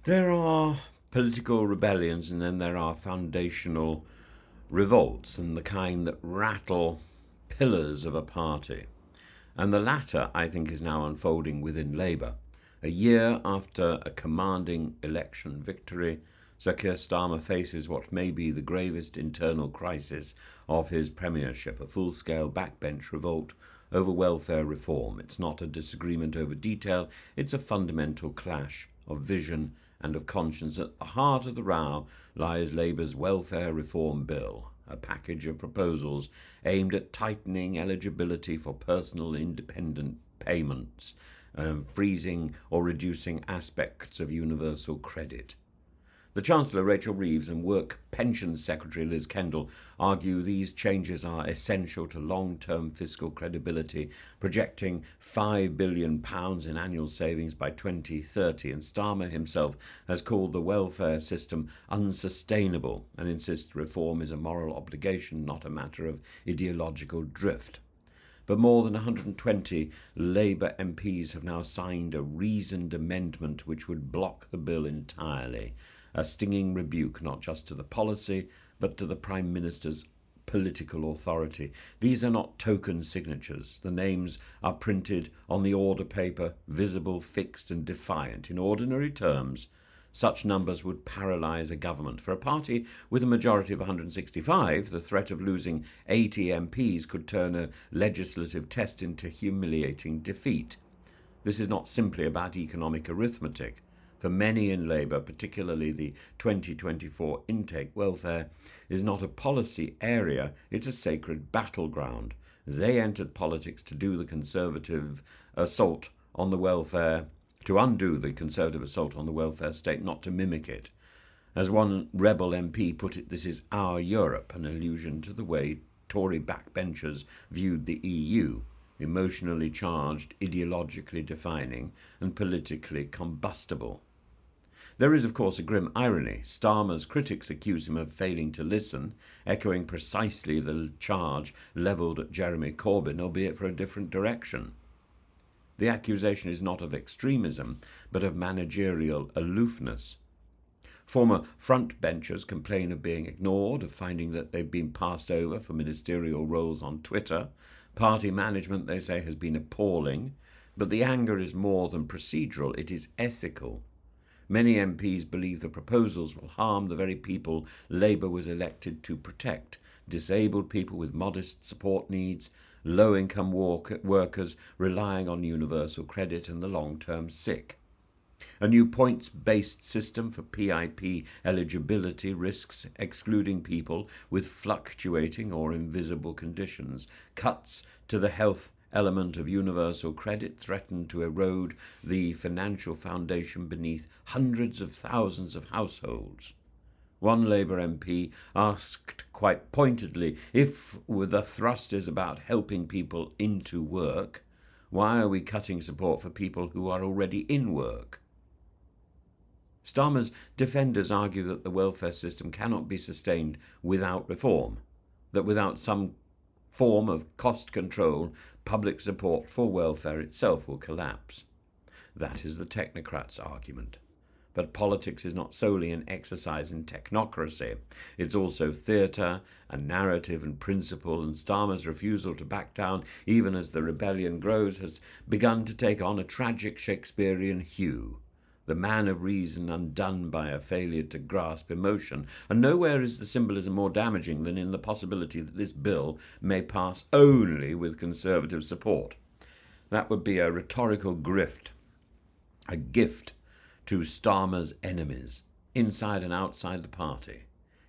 There are political rebellions and then there are foundational revolts, and the kind that rattle pillars of a party. And the latter, I think, is now unfolding within Labour. A year after a commanding election victory, Sir Keir Starmer faces what may be the gravest internal crisis of his premiership, a full-scale backbench revolt over welfare reform. It's not a disagreement over detail, it's a fundamental clash of vision and of conscience. At the heart of the row lies Labour's welfare reform bill, a package of proposals aimed at tightening eligibility for personal independent payments, freezing or reducing aspects of universal credit. The Chancellor, Rachel Reeves, and Work Pensions Secretary, Liz Kendall, argue these changes are essential to long-term fiscal credibility, projecting £5 billion in annual savings by 2030, and Starmer himself has called the welfare system unsustainable and insists reform is a moral obligation, not a matter of ideological drift. But more than 120 Labour MPs have now signed a reasoned amendment which would block the bill entirely, a stinging rebuke not just to the policy, but to the Prime Minister's political authority. These are not token signatures. The names are printed on the order paper, visible, fixed and defiant. In ordinary terms, such numbers would paralyse a government. For a party with a majority of 165, the threat of losing 80 MPs could turn a legislative test into humiliating defeat. This is not simply about economic arithmetic. For many in Labour, particularly the 2024 intake, welfare is not a policy area, it's a sacred battleground. They entered politics to do the Conservative assault on the welfare, to undo the Conservative assault on the welfare state, not to mimic it. As one rebel MP put it, this is our Europe, an allusion to the way Tory backbenchers viewed the EU, emotionally charged, ideologically defining, and politically combustible. There is, of course, a grim irony. Starmer's critics accuse him of failing to listen, echoing precisely the charge levelled at Jeremy Corbyn, albeit for a different direction. The accusation is not of extremism, but of managerial aloofness. Former frontbenchers complain of being ignored, of finding that they've been passed over for ministerial roles on Twitter. Party management, they say, has been appalling, but the anger is more than procedural, it is ethical. Many MPs believe the proposals will harm the very people Labour was elected to protect: disabled people with modest support needs, low-income workers relying on universal credit, and the long-term sick. A new points-based system for PIP eligibility risks excluding people with fluctuating or invisible conditions. Cuts to the health element of universal credit threaten to erode the financial foundation beneath hundreds of thousands of households. One Labour MP asked quite pointedly, if the thrust is about helping people into work, why are we cutting support for people who are already in work? Starmer's defenders argue that the welfare system cannot be sustained without reform, that without some form of cost control, public support for welfare itself will collapse. That is the technocrats' argument. But politics is not solely an exercise in technocracy. It's also theatre and narrative and principle, and Starmer's refusal to back down, even as the rebellion grows, has begun to take on a tragic Shakespearean hue. The man of reason undone by a failure to grasp emotion, and nowhere is the symbolism more damaging than in the possibility that this bill may pass only with Conservative support. That would be a rhetorical grift, a gift to Starmer's enemies, inside and outside the party.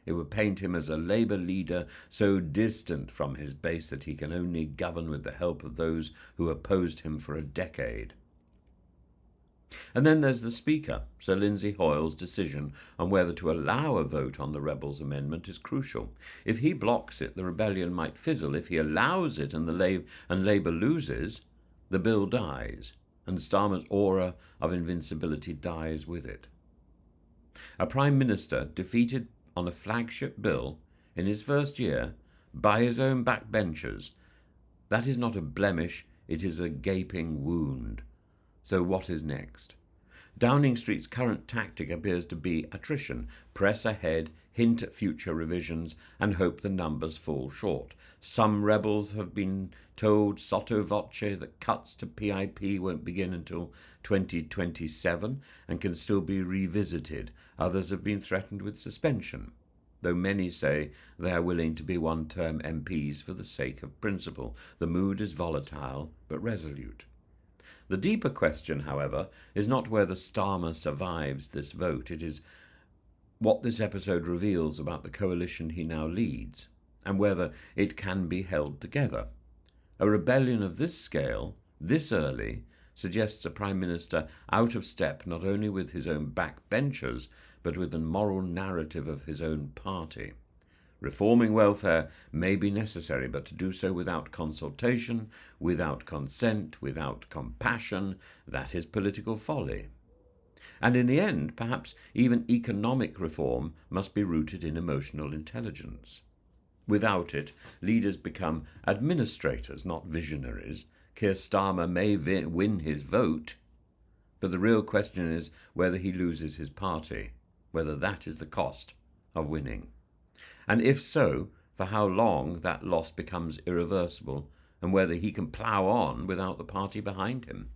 It would paint him as a Labour leader so distant from his base that he can only govern with the help of those who opposed him for a decade. And then there's the Speaker. Sir Lindsay Hoyle's decision on whether to allow a vote on the Rebels' amendment is crucial. If he blocks it, the rebellion might fizzle. If he allows it and Labour loses, the bill dies, and Starmer's aura of invincibility dies with it. A Prime Minister defeated on a flagship bill in his first year by his own backbenchers, that is not a blemish, it is a gaping wound. So what is next? Downing Street's current tactic appears to be attrition: press ahead, hint at future revisions, and hope the numbers fall short. Some rebels have been told sotto voce that cuts to PIP won't begin until 2027 and can still be revisited. Others have been threatened with suspension, though many say they are willing to be one-term MPs for the sake of principle. The mood is volatile but resolute. The deeper question, however, is not whether Starmer survives this vote. It is what this episode reveals about the coalition he now leads, and whether it can be held together. A rebellion of this scale, this early, suggests a Prime Minister out of step not only with his own backbenchers, but with the moral narrative of his own party. Reforming welfare may be necessary, but to do so without consultation, without consent, without compassion, that is political folly. And in the end, perhaps even economic reform must be rooted in emotional intelligence. Without it, leaders become administrators, not visionaries. Keir Starmer may win his vote, but the real question is whether he loses his party, whether that is the cost of winning. And if so, for how long that loss becomes irreversible, and whether he can plough on without the party behind him.